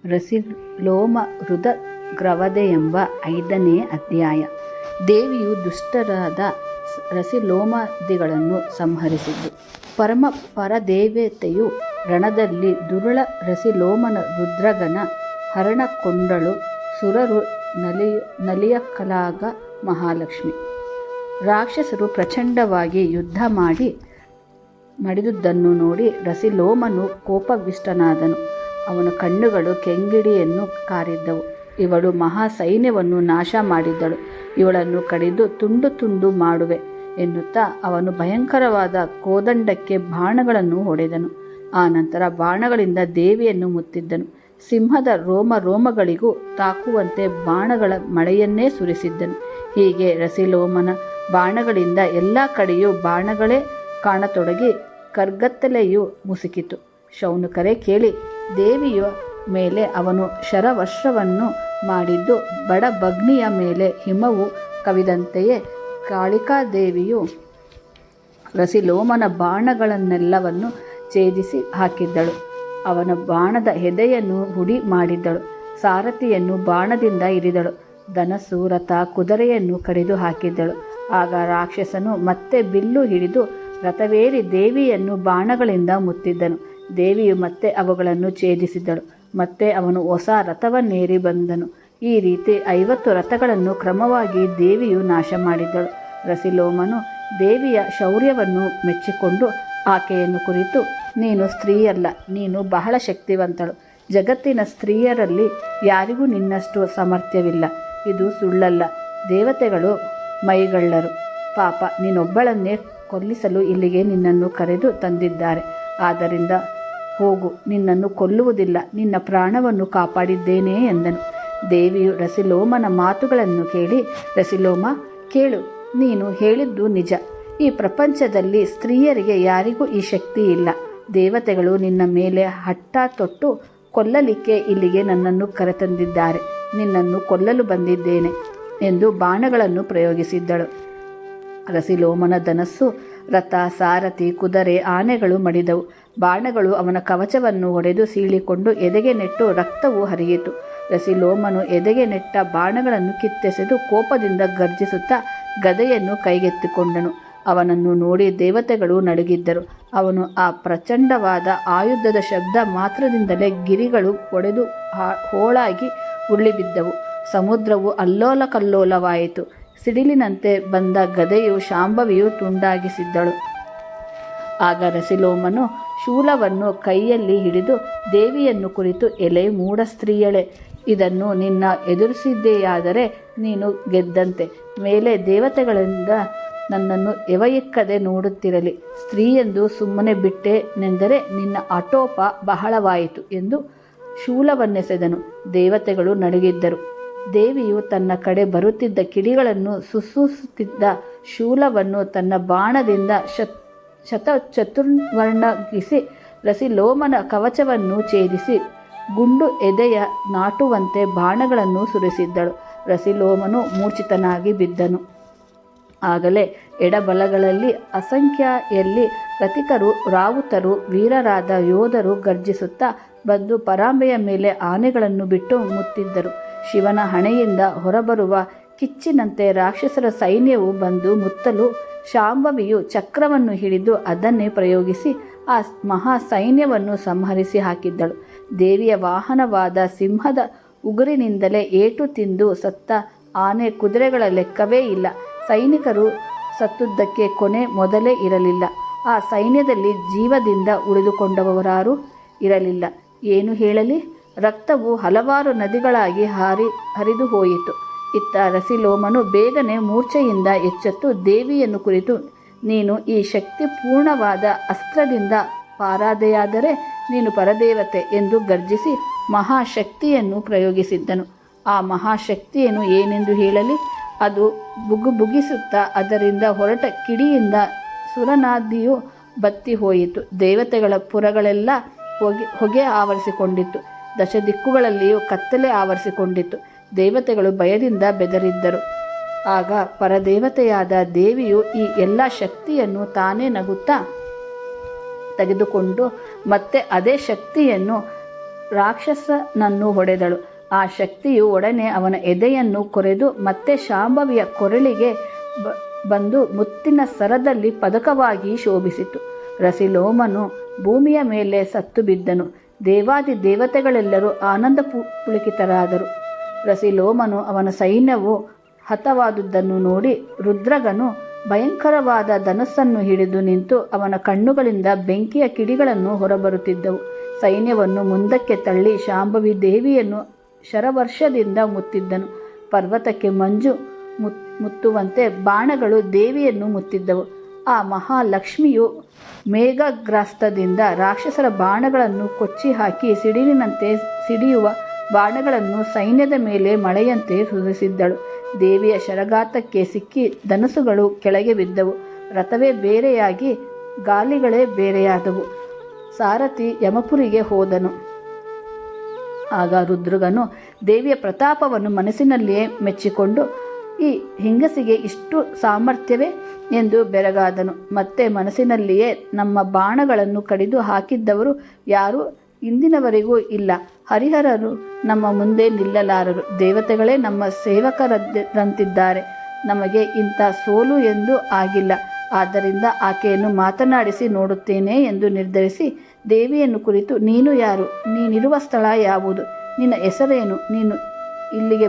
ರಸಿಲೋಮ ಹೃದಗ್ರವದೆ ಎಂಬ 5ನೇ ಅಧ್ಯಾಯ. ದೇವಿಯು ದುಷ್ಟರಾದ ರಸಿಲೋಮಾದಿಗಳನ್ನು ಸಂಹರಿಸಿದ್ದು. ಪರದೇವತೆಯು ರಣದಲ್ಲಿ ದುರುಳ ರಸಿಲೋಮನ ರುದ್ರಗನ ಹರಣಕೊಂಡಳು. ಸುರರು ನಲಿಯಕಲಾಗ ಮಹಾಲಕ್ಷ್ಮಿ. ರಾಕ್ಷಸರು ಪ್ರಚಂಡವಾಗಿ ಯುದ್ಧ ಮಾಡಿದುದನ್ನು ನೋಡಿ ರಸಿಲೋಮನು ಕೋಪವಿಷ್ಟನಾದನು. ಅವನ ಕಣ್ಣುಗಳು ಕೆಂಗಿಡಿಯನ್ನು ಕಾರಿದ್ದವು. ಇವಳು ಮಹಾ ಸೈನ್ಯವನ್ನು ನಾಶ ಮಾಡಿದ್ದಳು, ಇವಳನ್ನು ಕಡಿದು ತುಂಡು ತುಂಡು ಮಾಡುವೆ ಎನ್ನುತ್ತಾ ಅವನು ಭಯಂಕರವಾದ ಕೋದಂಡಕ್ಕೆ ಬಾಣಗಳನ್ನು ಹೊಡೆದನು. ಆ ನಂತರ ಬಾಣಗಳಿಂದ ದೇವಿಯನ್ನು ಮುತ್ತಿದ್ದನು. ಸಿಂಹದ ರೋಮಗಳಿಗೂ ತಾಕುವಂತೆ ಬಾಣಗಳ ಮಳೆಯನ್ನೇ ಸುರಿಸಿದ್ದನು. ಹೀಗೆ ರಸಿಲೋಮನ ಬಾಣಗಳಿಂದ ಎಲ್ಲ ಕಡೆಯೂ ಬಾಣಗಳೇ ಕಾಣತೊಡಗಿ ಕರ್ಗತ್ತಲೆಯು ಮುಸುಕಿತು. ಶೌನಕರೇ ಕೇಳಿ, ದೇವಿಯ ಮೇಲೆ ಅವನು ಶರವರ್ಷವನ್ನು ಮಾಡಿದ್ದು ಬಡಬಗ್ನಿಯ ಮೇಲೆ ಹಿಮವು ಕವಿದಂತೆಯೇ ಕಾಳಿಕಾದೇವಿಯು ರಸಿಲೋಮನ ಬಾಣಗಳನ್ನೆಲ್ಲವನ್ನು ಛೇದಿಸಿ ಹಾಕಿದ್ದಳು. ಅವನ ಬಾಣದ ಎದೆಯನ್ನು ಹುಡಿ ಮಾಡಿದ್ದಳು. ಸಾರಥಿಯನ್ನು ಬಾಣದಿಂದ ಇರಿದಳು. ಧನಸ್ಸು, ರಥ, ಕುದುರೆಯನ್ನು ಕಡಿದು ಹಾಕಿದ್ದಳು. ಆಗ ರಾಕ್ಷಸನು ಮತ್ತೆ ಬಿಲ್ಲು ಹಿಡಿದು ರಥವೇರಿ ದೇವಿಯನ್ನು ಬಾಣಗಳಿಂದ ಮುತ್ತಿದ್ದನು. ದೇವಿಯು ಮತ್ತೆ ಅವುಗಳನ್ನು ಛೇದಿಸಿದಳು. ಮತ್ತೆ ಅವನು ಹೊಸ ರಥವನ್ನೇರಿ ಬಂದನು. ಈ ರೀತಿ 50 ರಥಗಳನ್ನು ಕ್ರಮವಾಗಿ ದೇವಿಯು ನಾಶ ಮಾಡಿದ್ದಳು. ರಸಿಲೋಮನು ದೇವಿಯ ಶೌರ್ಯವನ್ನು ಮೆಚ್ಚಿಕೊಂಡು ಆಕೆಯನ್ನು ಕುರಿತು, ನೀನು ಸ್ತ್ರೀಯಲ್ಲ, ನೀನು ಬಹಳ ಶಕ್ತಿವಂತಳು. ಜಗತ್ತಿನ ಸ್ತ್ರೀಯರಲ್ಲಿ ಯಾರಿಗೂ ನಿನ್ನಷ್ಟು ಸಾಮರ್ಥ್ಯವಿಲ್ಲ. ಇದು ಸುಳ್ಳಲ್ಲ. ದೇವತೆಗಳು ಮೈಗಳ್ಳರು. ಪಾಪ, ನೀನೊಬ್ಬಳನ್ನೇ ಕೊಲ್ಲಿಸಲು ಇಲ್ಲಿಗೆ ನಿನ್ನನ್ನು ಕರೆದು ತಂದಿದ್ದಾರೆ. ಆದ್ದರಿಂದ ಹೋಗು, ನಿನ್ನನ್ನು ಕೊಲ್ಲುವುದಿಲ್ಲ, ನಿನ್ನ ಪ್ರಾಣವನ್ನು ಕಾಪಾಡಿದ್ದೇನೆ ಎಂದನು. ದೇವಿಯು ರಸಿಲೋಮನ ಮಾತುಗಳನ್ನು ಕೇಳಿ, ರಸಿಲೋಮ ಕೇಳು, ನೀನು ಹೇಳಿದ್ದು ನಿಜ. ಈ ಪ್ರಪಂಚದಲ್ಲಿ ಸ್ತ್ರೀಯರಿಗೆ ಯಾರಿಗೂ ಈ ಶಕ್ತಿ ಇಲ್ಲ. ದೇವತೆಗಳು ನಿನ್ನ ಮೇಲೆ ಹಠ ತೊಟ್ಟು ಕೊಲ್ಲಲಿಕ್ಕೆ ಇಲ್ಲಿಗೆ ನನ್ನನ್ನು ಕರೆತಂದಿದ್ದಾರೆ. ನಿನ್ನನ್ನು ಕೊಲ್ಲಲು ಬಂದಿದ್ದೇನೆ ಎಂದು ಬಾಣಗಳನ್ನು ಪ್ರಯೋಗಿಸಿದ್ದಳು. ರಸಿಲೋಮನ ಧನಸ್ಸು, ರಥ, ಸಾರಥಿ, ಕುದುರೆ, ಆನೆಗಳು ಮಡಿದವು. ಬಾಣಗಳು ಅವನ ಕವಚವನ್ನು ಹೊಡೆದು ಸೀಳಿಕೊಂಡು ಎದೆಗೆ ನೆಟ್ಟು ರಕ್ತವು ಹರಿಯಿತು. ರಸಿಲೋಮನು ಎದೆಗೆ ನೆಟ್ಟ ಬಾಣಗಳನ್ನು ಕಿತ್ತೆಸೆದು ಕೋಪದಿಂದ ಗರ್ಜಿಸುತ್ತಾ ಗದೆಯನ್ನು ಕೈಗೆತ್ತಿಕೊಂಡನು. ಅವನನ್ನು ನೋಡಿ ದೇವತೆಗಳು ನಡುಗಿದ್ದರು. ಅವನು ಆ ಪ್ರಚಂಡವಾದ ಆಯುಧದ ಶಬ್ದ ಮಾತ್ರದಿಂದಲೇ ಗಿರಿಗಳು ಒಡೆದು ಹೋಳಾಗಿ ಉರುಳಿಬಿದ್ದವು. ಸಮುದ್ರವು ಅಲ್ಲೋಲ ಕಲ್ಲೋಲವಾಯಿತು. ಸಿಡಿಲಿನಂತೆ ಬಂದ ಗದೆಯು ಶಾಂಭವಿಯು ತುಂಡಾಗಿಸಿದ್ದಳು. ಆಗ ರಸಿಲೋಮನು ಶೂಲವನ್ನು ಕೈಯಲ್ಲಿ ಹಿಡಿದು ದೇವಿಯನ್ನು ಕುರಿತು, ಎಲೆ ಮೂಢ ಸ್ತ್ರೀಯಳೆ, ಇದನ್ನು ನಿನ್ನ ಎದುರಿಸಿದೆಯಾದರೆ ನೀನು ಗೆದ್ದಂತೆ. ಮೇಲೆ ದೇವತೆಗಳಿಂದ ನನ್ನನ್ನು ಎವಯಿಕ್ಕದೆ ನೋಡುತ್ತಿರಲಿ. ಸ್ತ್ರೀಯೆಂದು ಸುಮ್ಮನೆ ಬಿಟ್ಟೆನೆಂದರೆ ನಿನ್ನ ಆಟೋಪ ಬಹಳವಾಯಿತು ಎಂದು ಶೂಲವನ್ನೆಸೆದನು. ದೇವತೆಗಳು ನಡುಗಿದ್ದರು. ದೇವಿಯು ತನ್ನ ಕಡೆ ಬರುತ್ತಿದ್ದ ಕಿಡಿಗಳನ್ನು ಸುಸುತ್ತಿದ್ದ ಶೂಲವನ್ನು ತನ್ನ ಬಾಣದಿಂದ ಚತುರ್ವರ್ಣಗಿಸಿ ರಸಿಲೋಮನ ಕವಚವನ್ನು ಛೇದಿಸಿ ಗುಂಡು ಎದೆಯ ನಾಟುವಂತೆ ಬಾಣಗಳನ್ನು ಸುರಿಸಿದ್ದಳು. ರಸಿಲೋಮನು ಮೂರ್ಛಿತನಾಗಿ ಬಿದ್ದನು. ಆಗಲೇ ಎಡಬಲಗಳಲ್ಲಿ ಅಸಂಖ್ಯೆಯಲ್ಲಿ ರಥಿಕರು, ರಾವುತರು, ವೀರರಾದ ಯೋಧರು ಗರ್ಜಿಸುತ್ತಾ ಬಂದು ಪರಾಂಬೆಯ ಮೇಲೆ ಆನೆಗಳನ್ನು ಬಿಟ್ಟು ಮುತ್ತಿದ್ದರು. ಶಿವನ ಹಣೆಯಿಂದ ಹೊರಬರುವ ಕಿಚ್ಚಿನಂತೆ ರಾಕ್ಷಸರ ಸೈನ್ಯವು ಬಂದು ಮುತ್ತಲು ಶಾಂಭವಿಯು ಚಕ್ರವನ್ನು ಹಿಡಿದು ಅದನ್ನೇ ಪ್ರಯೋಗಿಸಿ ಆ ಮಹಾ ಸೈನ್ಯವನ್ನು ಸಂಹರಿಸಿ ಹಾಕಿದ್ದಳು. ದೇವಿಯ ವಾಹನವಾದ ಸಿಂಹದ ಉಗುರಿನಿಂದಲೇ ಏಟು ತಿಂದು ಸತ್ತ ಆನೆ, ಕುದುರೆಗಳ ಲೆಕ್ಕವೇ ಇಲ್ಲ. ಸೈನಿಕರು ಸತ್ತುದಕ್ಕೆ ಕೊನೆ ಮೊದಲೇ ಇರಲಿಲ್ಲ. ಆ ಸೈನ್ಯದಲ್ಲಿ ಜೀವದಿಂದ ಉಳಿದುಕೊಂಡವರಾರೂ ಇರಲಿಲ್ಲ. ಏನು ಹೇಳಲಿ? ರಕ್ತವು ಹಲವಾರು ನದಿಗಳಾಗಿ ಹರಿದು ಹೋಯಿತು. ಇತ್ತ ರಸಿಲೋಮನು ಬೇಗನೆ ಮೂರ್ಛೆಯಿಂದ ಎಚ್ಚೆತ್ತು ದೇವಿಯನ್ನು ಕುರಿತು, ನೀನು ಈ ಶಕ್ತಿಪೂರ್ಣವಾದ ಅಸ್ತ್ರದಿಂದ ಪಾರಾದೆಯಾದರೆ ನೀನು ಪರದೇವತೆ ಎಂದು ಗರ್ಜಿಸಿ ಮಹಾಶಕ್ತಿಯನ್ನು ಪ್ರಯೋಗಿಸಿದ್ದನು. ಆ ಮಹಾಶಕ್ತಿಯನ್ನು ಏನೆಂದು ಹೇಳಲಿ? ಅದು ಬುಗುಬುಗಿಸುತ್ತಾ ಅದರಿಂದ ಹೊರಟ ಕಿಡಿಯಿಂದ ಸುರನಾದಿಯು ಬತ್ತಿ ಹೋಯಿತು. ದೇವತೆಗಳ ಪುರಗಳೆಲ್ಲ ಹೊಗೆ ಆವರಿಸಿಕೊಂಡಿತ್ತು. ದಶದಿಕ್ಕುಗಳಲ್ಲಿಯೂ ಕತ್ತಲೆ ಆವರಿಸಿಕೊಂಡಿತ್ತು. ದೇವತೆಗಳು ಭಯದಿಂದ ಬೆದರಿದ್ದರು. ಆಗ ಪರದೇವತೆಯಾದ ದೇವಿಯು ಈ ಎಲ್ಲ ಶಕ್ತಿಯನ್ನು ತಾನೇ ನಗುತ್ತಾ ತೆಗೆದುಕೊಂಡು ಮತ್ತೆ ಅದೇ ಶಕ್ತಿಯನ್ನು ರಾಕ್ಷಸನನ್ನು ಹೊಡೆದಳು. ಆ ಶಕ್ತಿಯು ಒಡನೆ ಅವನ ಎದೆಯನ್ನು ಕೊರೆದು ಮತ್ತೆ ಶಾಂಭವಿಯ ಕೊರಳಿಗೆ ಬಂದು ಮುತ್ತಿನ ಸರದಲ್ಲಿ ಪದಕವಾಗಿ ಶೋಭಿಸಿತು. ರಸಿಲೋಮನು ಭೂಮಿಯ ಮೇಲೆ ಸತ್ತು ಬಿದ್ದನು. ದೇವಾದಿ ದೇವತೆಗಳೆಲ್ಲರೂ ಆನಂದ ಪುಳಕಿತರಾದರು. ರಸಿಲೋಮನು ಅವನ ಸೈನ್ಯವು ಹತವಾದುದನ್ನು ನೋಡಿ ರುದ್ರಗನು ಭಯಂಕರವಾದ ಧನುಸ್ಸನ್ನು ಹಿಡಿದು ನಿಂತು ಅವನ ಕಣ್ಣುಗಳಿಂದ ಬೆಂಕಿಯ ಕಿಡಿಗಳನ್ನು ಹೊರಬರುತ್ತಿದ್ದವು. ಸೈನ್ಯವನ್ನು ಮುಂದಕ್ಕೆ ತಳ್ಳಿ ಶಾಂಭವಿ ದೇವಿಯನ್ನು ಶರವರ್ಷದಿಂದ ಮುತ್ತಿದ್ದನು. ಪರ್ವತಕ್ಕೆ ಮಂಜು ಮುತ್ತುವಂತೆ ಬಾಣಗಳು ದೇವಿಯನ್ನು ಮುತ್ತಿದ್ದವು. ಆ ಮಹಾಲಕ್ಷ್ಮಿಯು ಮೇಘಗ್ರಾಸ್ತದಿಂದ ರಾಕ್ಷಸರ ಬಾಣಗಳನ್ನು ಕೊಚ್ಚಿ ಹಾಕಿ ಸಿಡಿಲಿನಂತೆ ಸಿಡಿಯುವ ಬಾಣಗಳನ್ನು ಸೈನ್ಯದ ಮೇಲೆ ಮಳೆಯಂತೆ ಸುರಿಸಿದ್ದಳು. ದೇವಿಯ ಶರಘಾತಕ್ಕೆ ಸಿಕ್ಕಿ ಧನುಸುಗಳು ಕೆಳಗೆ ಬಿದ್ದವು. ರಥವೇ ಬೇರೆಯಾಗಿ ಗಾಲಿಗಳೇ ಬೇರೆಯಾದವು. ಸಾರಥಿ ಯಮಪುರಿಗೆ ಹೋದನು. ಆಗ ರುದ್ರಗನು ದೇವಿಯ ಪ್ರತಾಪವನ್ನು ಮನಸ್ಸಿನಲ್ಲಿಯೇ ಮೆಚ್ಚಿಕೊಂಡು, ಈ ಹೆಂಗಸಿಗೆ ಇಷ್ಟು ಸಾಮರ್ಥ್ಯವೇ ಎಂದು ಬೆರಗಾದನು. ಮತ್ತೆ ಮನಸ್ಸಿನಲ್ಲಿಯೇ, ನಮ್ಮ ಬಾಣಗಳನ್ನು ಕಡಿದು ಹಾಕಿದ್ದವರು ಯಾರೂ ಇಂದಿನವರೆಗೂ ಇಲ್ಲ. ಹರಿಹರರು ನಮ್ಮ ಮುಂದೆ ನಿಲ್ಲಲಾರರು. ದೇವತೆಗಳೇ ನಮ್ಮ ಸೇವಕರಂತಿದ್ದಾರೆ. ನಮಗೆ ಇಂಥ ಸೋಲು ಎಂದೂ ಆಗಿಲ್ಲ. ಆದ್ದರಿಂದ ಆಕೆಯನ್ನು ಮಾತನಾಡಿಸಿ ನೋಡುತ್ತೇನೆ ಎಂದು ನಿರ್ಧರಿಸಿ ದೇವಿಯನ್ನು ಕುರಿತು, ನೀನು ಯಾರು? ನೀನಿರುವ ಸ್ಥಳ ಯಾವುದು? ನಿನ್ನ ಹೆಸರೇನು? ನೀನು ಇಲ್ಲಿಗೆ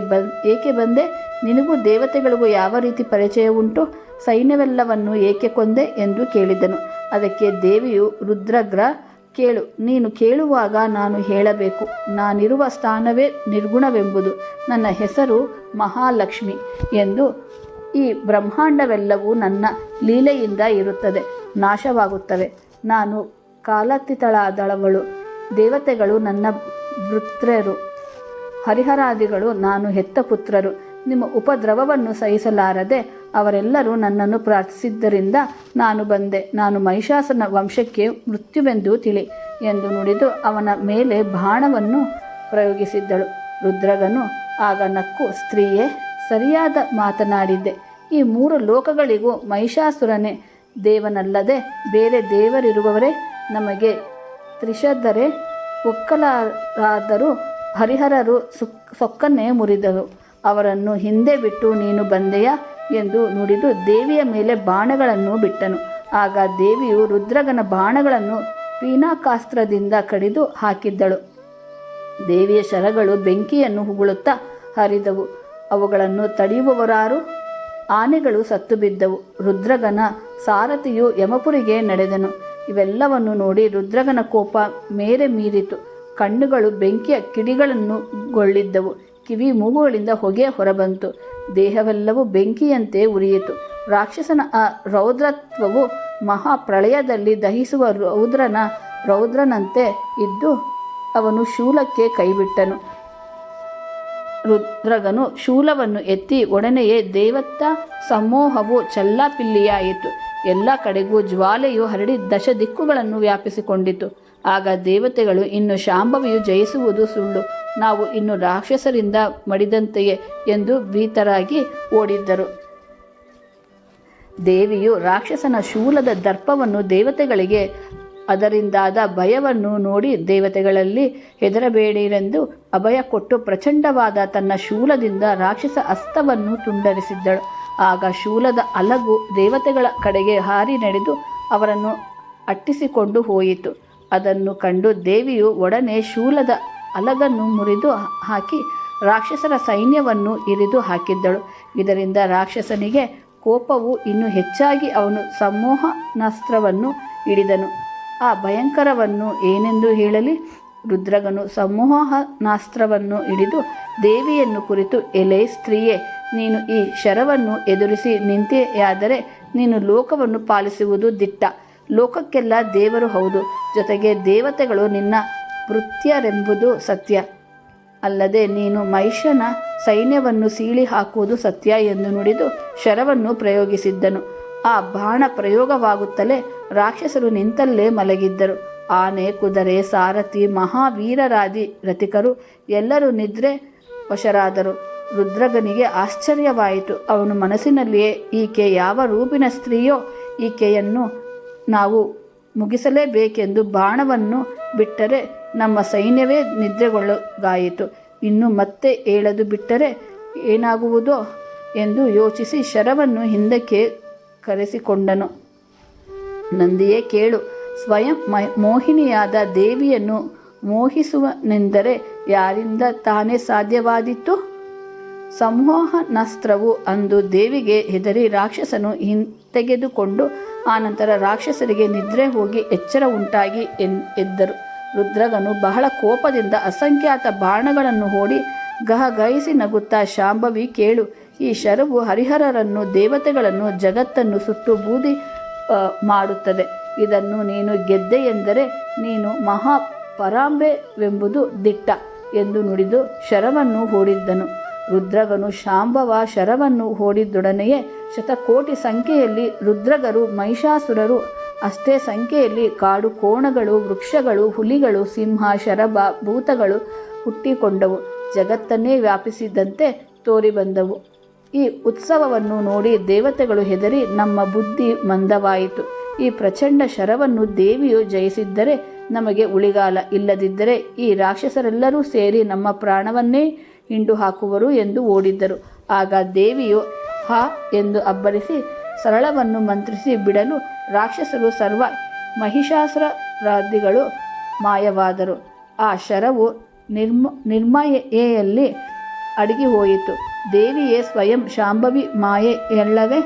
ಏಕೆ ಬಂದೆ? ನಿನಗೂ ದೇವತೆಗಳಿಗೂ ಯಾವ ರೀತಿ ಪರಿಚಯ ಉಂಟು? ಸೈನ್ಯವೆಲ್ಲವನ್ನು ಏಕೆ ಕೊಂದೆ ಎಂದು ಕೇಳಿದನು. ಅದಕ್ಕೆ ದೇವಿಯು, ರುದ್ರಗ್ರ, ಕೇಳು. ನೀನು ಕೇಳುವಾಗ ನಾನು ಹೇಳಬೇಕು. ನಾನಿರುವ ಸ್ಥಾನವೇ ನಿರ್ಗುಣವೆಂಬುದು. ನನ್ನ ಹೆಸರು ಮಹಾಲಕ್ಷ್ಮಿ ಎಂದು. ಈ ಬ್ರಹ್ಮಾಂಡವೆಲ್ಲವೂ ನನ್ನ ಲೀಲೆಯಿಂದ ಇರುತ್ತದೆ, ನಾಶವಾಗುತ್ತವೆ. ನಾನು ಕಾಲಾತೀತಳಾದವಳು. ದೇವತೆಗಳು ನನ್ನ ವೃತ್ರರು, ಹರಿಹರಾದಿಗಳು ನಾನು ಹೆತ್ತ ಪುತ್ರರು. ನಿಮ್ಮ ಉಪದ್ರವವನ್ನು ಸಹಿಸಲಾರದೆ ಅವರೆಲ್ಲರೂ ನನ್ನನ್ನು ಪ್ರಾರ್ಥಿಸಿದ್ದರಿಂದ ನಾನು ಬಂದೆ. ನಾನು ಮಹಿಷಾಸನ ವಂಶಕ್ಕೆ ಮೃತ್ಯುವೆಂದು ತಿಳಿ ಎಂದು ನುಡಿದು ಅವನ ಮೇಲೆ ಬಾಣವನ್ನು ಪ್ರಯೋಗಿಸಿದ್ದಳು. ರುದ್ರಗನು ಆಗ ನಕ್ಕು, ಸ್ತ್ರೀಯೇ, ಸರಿಯಾದ ಮಾತನಾಡಿದ್ದೆ. ಈ 3 ಲೋಕಗಳಿಗೂ ಮಹಿಷಾಸುರನೇ ದೇವನಲ್ಲದೆ ಬೇರೆ ದೇವರಿರುವವರೇ ನಮಗೆ ತ್ರಿಶದರೆ ಒಕ್ಕಲಾದರೂ ಹರಿಹರರು ಸೊಕ್ಕನ್ನೇ ಮುರಿದರು. ಅವರನ್ನು ಹಿಂದೆ ಬಿಟ್ಟು ನೀನು ಬಂದೆಯಾ ಎಂದು ನುಡಿದು ದೇವಿಯ ಮೇಲೆ ಬಾಣಗಳನ್ನು ಬಿಟ್ಟನು. ಆಗ ದೇವಿಯು ರುದ್ರಗನ ಬಾಣಗಳನ್ನು ಪೀನಾಕಾಸ್ತ್ರದಿಂದ ಕಡಿದು ಹಾಕಿದ್ದಳು. ದೇವಿಯ ಶರಗಳು ಬೆಂಕಿಯನ್ನು ಉಗುಳುತ್ತಾ ಹರಿದವು. ಅವುಗಳನ್ನು ತಡೆಯುವವರಾರು? ಆನೆಗಳು ಸತ್ತು ಬಿದ್ದವು. ರುದ್ರಗನ ಸಾರಥಿಯು ಯಮಪುರಿಗೆ ನಡೆದನು. ಇವೆಲ್ಲವನ್ನು ನೋಡಿ ರುದ್ರಗನ ಕೋಪ ಮೇರೆ ಮೀರಿತು. ಕಣ್ಣುಗಳು ಬೆಂಕಿಯ ಕಿಡಿಗಳನ್ನು ಗೊಳ್ಳಿದ್ದವು. ಕಿವಿ ಮೂಗುಗಳಿಂದ ಹೊಗೆ ಹೊರಬಂತು. ದೇಹವೆಲ್ಲವೂ ಬೆಂಕಿಯಂತೆ ಉರಿಯಿತು. ರಾಕ್ಷಸನ ಆ ರೌದ್ರತ್ವವು ಮಹಾಪ್ರಳಯದಲ್ಲಿ ದಹಿಸುವ ರೌದ್ರನಂತೆ ಇದ್ದು ಅವನು ಶೂಲಕ್ಕೆ ಕೈಬಿಟ್ಟನು. ರುದ್ರಗನು ಶೂಲವನ್ನು ಎತ್ತಿ ಒಡನೆಯೇ ದೇವತಾ ಸಮೂಹವು ಚಲ್ಲಾಪಿಲ್ಲಿಯಾಯಿತು. ಎಲ್ಲ ಕಡೆಗೂ ಜ್ವಾಲೆಯು ಹರಡಿ 10 ದಿಕ್ಕುಗಳನ್ನು ವ್ಯಾಪಿಸಿಕೊಂಡಿತು. ಆಗ ದೇವತೆಗಳು, ಇನ್ನು ಶಾಂಭವಿಯು ಜಯಿಸುವುದು ಸುಳ್ಳು, ನಾವು ಇನ್ನು ರಾಕ್ಷಸರಿಂದ ಮಡಿದಂತೆಯೇ ಎಂದು ಭೀತರಾಗಿ ಓಡಿದ್ದರು. ದೇವಿಯು ರಾಕ್ಷಸನ ಶೂಲದ ದರ್ಪವನ್ನು ದೇವತೆಗಳಿಗೆ ಅದರಿಂದಾದ ಭಯವನ್ನು ನೋಡಿ ದೇವತೆಗಳಲ್ಲಿ ಹೆದರಬೇಡಿರೆಂದು ಅಭಯ ಕೊಟ್ಟು ಪ್ರಚಂಡವಾದ ತನ್ನ ಶೂಲದಿಂದ ರಾಕ್ಷಸ ಹಸ್ತವನ್ನು ತುಂಡರಿಸಿದ್ದಳು. ಆಗ ಶೂಲದ ಅಲಗು ದೇವತೆಗಳ ಕಡೆಗೆ ಹಾರಿ ನಡೆದು ಅವರನ್ನು ಅಟ್ಟಿಸಿಕೊಂಡು ಹೋಯಿತು. ಅದನ್ನು ಕಂಡು ದೇವಿಯು ಒಡನೆ ಶೂಲದ ಅಲಗನ್ನು ಮುರಿದು ಹಾಕಿ ರಾಕ್ಷಸರ ಸೈನ್ಯವನ್ನು ಇರಿದು ಹಾಕಿದ್ದಳು. ಇದರಿಂದ ರಾಕ್ಷಸನಿಗೆ ಕೋಪವು ಇನ್ನೂ ಹೆಚ್ಚಾಗಿ ಅವನು ಸಮೂಹನಾಸ್ತ್ರವನ್ನು ಹಿಡಿದನು. ಆ ಭಯಂಕರವನ್ನು ಏನೆಂದು ಹೇಳಲಿ? ರುದ್ರಗನು ಸಮೂಹನಾಸ್ತ್ರವನ್ನು ಹಿಡಿದು ದೇವಿಯನ್ನು ಕುರಿತು, ಎಲೆ ಸ್ತ್ರೀಯೇ, ನೀನು ಈ ಶರವನ್ನು ಎದುರಿಸಿ ನಿಂತೆಯಾದರೆ ನೀನು ಲೋಕವನ್ನು ಪಾಲಿಸುವುದು ದಿಟ್ಟ. ಲೋಕಕ್ಕೆಲ್ಲ ದೇವರು ಹೌದು, ಜೊತೆಗೆ ದೇವತೆಗಳು ನಿನ್ನ ಭೃತ್ಯರೆಂಬುದು ಸತ್ಯ. ಅಲ್ಲದೆ ನೀನು ಮಹಿಷನ ಸೈನ್ಯವನ್ನು ಸೀಳಿ ಹಾಕುವುದು ಸತ್ಯ ಎಂದು ನುಡಿದು ಶರವನ್ನು ಪ್ರಯೋಗಿಸಿದ್ದನು. ಆ ಬಾಣ ಪ್ರಯೋಗವಾಗುತ್ತಲೇ ರಾಕ್ಷಸರು ನಿಂತಲ್ಲೇ ಮಲಗಿದ್ದರು. ಆನೆ, ಕುದುರೆ, ಸಾರಥಿ, ಮಹಾವೀರರಾದಿ ರಥಿಕರು ಎಲ್ಲರೂ ನಿದ್ರೆ ವಶರಾದರು. ರುದ್ರಗನಿಗೆ ಆಶ್ಚರ್ಯವಾಯಿತು. ಅವನು ಮನಸ್ಸಿನಲ್ಲಿಯೇ, ಈಕೆ ಯಾವ ರೂಪಿನ ಸ್ತ್ರೀಯೋ, ಈಕೆಯನ್ನು ನಾವು ಮುಗಿಸಲೇಬೇಕೆಂದು ಬಾಣವನ್ನು ಬಿಟ್ಟರೆ ನಮ್ಮ ಸೈನ್ಯವೇ ನಿದ್ರೆಗೊಳಗಾಯಿತು. ಇನ್ನು ಮತ್ತೆ ಏಳದು ಬಿಟ್ಟರೆ ಏನಾಗುವುದೋ ಎಂದು ಯೋಚಿಸಿ ಶರವನ್ನು ಹಿಂದಕ್ಕೆ ಕರೆಸಿಕೊಂಡನು. ನಂದಿಯೇ ಕೇಳು, ಸ್ವಯಂ ಮೋಹಿನಿಯಾದ ದೇವಿಯನ್ನು ಮೋಹಿಸುವನೆಂದರೆ ಯಾರಿಂದ ತಾನೇ ಸಾಧ್ಯವಾದೀತು? ಸಂಮೋಹನಾಸ್ತ್ರವು ಅಂದು ದೇವಿಗೆ ಹೆದರಿ ರಾಕ್ಷಸನು ಹಿಂತೆಗೆದುಕೊಂಡು ಆನಂತರ ರಾಕ್ಷಸರಿಗೆ ನಿದ್ರೆ ಹೋಗಿ ಎಚ್ಚರ ಉಂಟಾಗಿ ಎದ್ದರು. ರುದ್ರಗನು ಬಹಳ ಕೋಪದಿಂದ ಅಸಂಖ್ಯಾತ ಬಾಣಗಳನ್ನು ಹೂಡಿ ಗಹಗಹಿಸಿ ನಗುತ್ತಾ, ಶಾಂಭವಿ ಕೇಳು, ಈ ಶರವು ಹರಿಹರರನ್ನು, ದೇವತೆಗಳನ್ನು, ಜಗತ್ತನ್ನು ಸುಟ್ಟು ಬೂದಿ ಮಾಡುತ್ತದೆ. ಇದನ್ನು ನೀನು ಗೆದ್ದೆ ಎಂದರೆ ನೀನು ಮಹಾಪರಾಂಬೆವೆಂಬುದು ದಿಟ್ಟ ಎಂದು ನುಡಿದು ಶರವನ್ನು ಹೂಡಿದ್ದನು. ರುದ್ರಗನು ಶಾಂಭವ ಶರವನ್ನು ಹೂಡಿದೊಡನೆಯೇ ಶತಕೋಟಿ ಸಂಖ್ಯೆಯಲ್ಲಿ ರುದ್ರಗರು, ಮಹಿಷಾಸುರರು, ಅಷ್ಟೇ ಸಂಖ್ಯೆಯಲ್ಲಿ ಕಾಡು ಕೋಣಗಳು, ವೃಕ್ಷಗಳು, ಹುಲಿಗಳು, ಸಿಂಹ, ಶರಭ, ಭೂತಗಳು ಹುಟ್ಟಿಕೊಂಡವು. ಜಗತ್ತನ್ನೇ ವ್ಯಾಪಿಸಿದಂತೆ ತೋರಿಬಂದವು. ಈ ಉತ್ಸವವನ್ನು ನೋಡಿ ದೇವತೆಗಳು ಹೆದರಿ ನಮ್ಮ ಬುದ್ಧಿ ಮಂದವಾಯಿತು. ಈ ಪ್ರಚಂಡ ಶರವನ್ನು ದೇವಿಯು ಜಯಿಸಿದ್ದರೆ ನಮಗೆ ಉಳಿಗಾಲ, ಇಲ್ಲದಿದ್ದರೆ ಈ ರಾಕ್ಷಸರೆಲ್ಲರೂ ಸೇರಿ ನಮ್ಮ ಪ್ರಾಣವನ್ನೇ ಹಿಂಡು ಹಾಕುವರು ಎಂದು ಓಡಿದ್ದರು. ಆಗ ದೇವಿಯು ಹಾ ಎಂದು ಅಬ್ಬರಿಸಿ ಸರಳವನ್ನು ಮಂತ್ರಿಸಿ ಬಿಡಲು ರಾಕ್ಷಸರು ಸರ್ವ ಮಹಿಷಾಸುರಾದಿಗಳು ಮಾಯವಾದರು. ಆ ಶರವು ನಿರ್ಮಾಯೆಯಲ್ಲಿ ಅಡಗಿ ಹೋಯಿತು. ದೇವಿಯೇ ಸ್ವಯಂ ಶಾಂಭವಿ ಮಾಯೆಯಲ್ಲವೇ?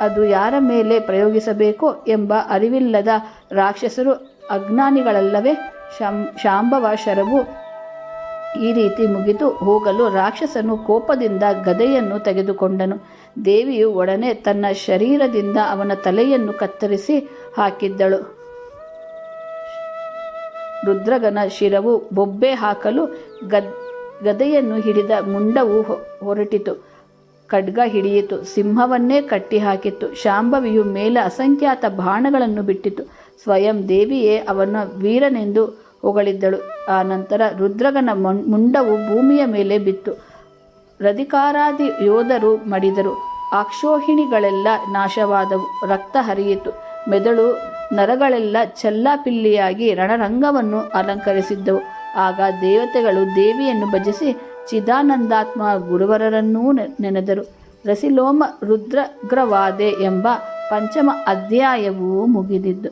ಅದು ಯಾರ ಮೇಲೆ ಪ್ರಯೋಗಿಸಬೇಕೋ ಎಂಬ ಅರಿವಿಲ್ಲದ ರಾಕ್ಷಸರು ಅಜ್ಞಾನಿಗಳಲ್ಲವೇ? ಶಾಂಭವ ಶರವು ಈ ರೀತಿ ಮುಗಿದು ಹೋಗಲು ರಾಕ್ಷಸನು ಕೋಪದಿಂದ ಗದೆಯನ್ನು ತೆಗೆದುಕೊಂಡನು. ದೇವಿಯು ಒಡನೆ ತನ್ನ ಶರೀರದಿಂದ ಅವನ ತಲೆಯನ್ನು ಕತ್ತರಿಸಿ ಹಾಕಿದ್ದಳು. ರುದ್ರಗನ ಶಿರವು ಬೊಬ್ಬೆ ಹಾಕಲು ಗದೆಯನ್ನು ಹಿಡಿದ ಮುಂಡವು ಹೊರಟಿತು. ಖಡ್ಗ ಹಿಡಿಯಿತು, ಸಿಂಹವನ್ನೇ ಕಟ್ಟಿಹಾಕಿತು. ಶಾಂಭವಿಯು ಮೇಲೆ ಅಸಂಖ್ಯಾತ ಬಾಣಗಳನ್ನು ಬಿಟ್ಟಿತು. ಸ್ವಯಂ ದೇವಿಯೇ ಅವನ ವೀರನೆಂದು ಹೊಗಳಿದ್ದಳು. ಆ ನಂತರ ರುದ್ರಗನ ಮುಂಡವು ಭೂಮಿಯ ಮೇಲೆ ಬಿತ್ತು. ರಧಿಕಾರಾದಿ ಯೋಧರು ಮಡಿದರು. ಅಕ್ಷೋಹಿಣಿಗಳೆಲ್ಲ ನಾಶವಾದವು. ರಕ್ತ ಹರಿಯಿತು. ಮೆದುಳು ನರಗಳೆಲ್ಲ ಚೆಲ್ಲಾಪಿಲ್ಲಿಯಾಗಿ ರಣರಂಗವನ್ನು ಅಲಂಕರಿಸಿದ್ದವು. ಆಗ ದೇವತೆಗಳು ದೇವಿಯನ್ನು ಭಜಿಸಿ ಚಿದಾನಂದಾತ್ಮ ಗುರುವರರನ್ನೂ ನೆನೆದರು. ರಸಿಲೋಮ ರುದ್ರಗ್ರವಾದೆ ಎಂಬ ಪಂಚಮ ಅಧ್ಯಾಯವೂ ಮುಗಿದಿದ್ದು.